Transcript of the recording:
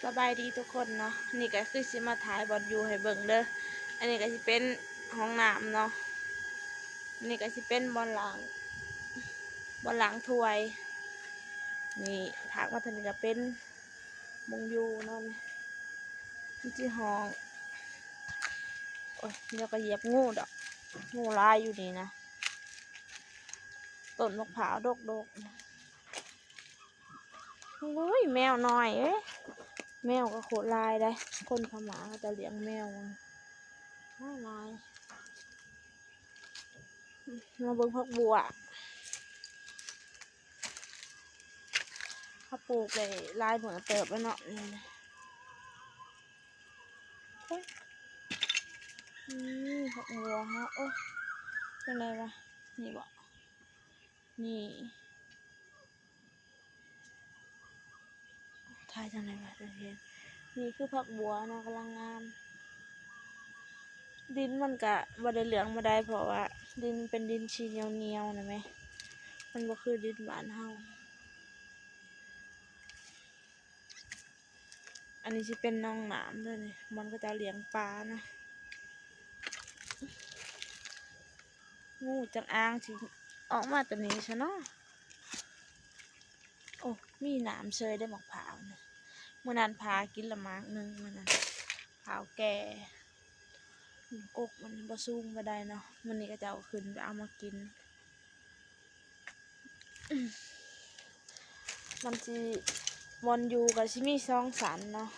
สบายดีทุกคนเนาะนี่ก็คือสิมาถ่ายบอลอยู่ให้เบิ่งเด้ออันนี้ก็สิเป็นห้องน้ำเนาะนี่ก็สิเป็นบอลล้างถ้วยนี่ทางมาทางนี้ก็เป็นมงยูเนาะนี่ที่ห้องโอ้ยเดี๋ยวก็เหยียบงูดอกงูลายอยู่นี่นะต้นมะพร้าวดกโอ้ยแมวน้อยเอ้ยแมวก็โคตรลายได้คนพม่าก็จะเลี้ยงแมวลายมาเบิ่งพักบัวเขาปลูกเลยลายเหมือนเติบแล้วเนาะพักบัวฮะโอ้ยเป็นไรวะนี่บอกนี่ถ่ายทางไหนวะจะเห็นนี่คือผักบัวนะกำลังงามดินมันกะบ่ได้เหลืองบ่ได้เพราะว่าดินเป็นดินชีเหนียวนะแม่มันบ่คือดินบ้านเฮาอันนี้สิเป็นน้องน้ำด้วยนี่มันก็จะเลี้ยงปลานะงูจงอางสิออกมาตัวนี้ซะเนาะโอ้มีน้ำเชยได้หมกผาวนะเมื่อนั้นพากินละมากนึงเมื่อนั้นผาวแก่กกมันบ่สูงบ่ได้เนาะมันนี่ก็จะเอาขึ้นไปเอามากินมันสิมอนอยู่กับชิมี2 สันเนาะ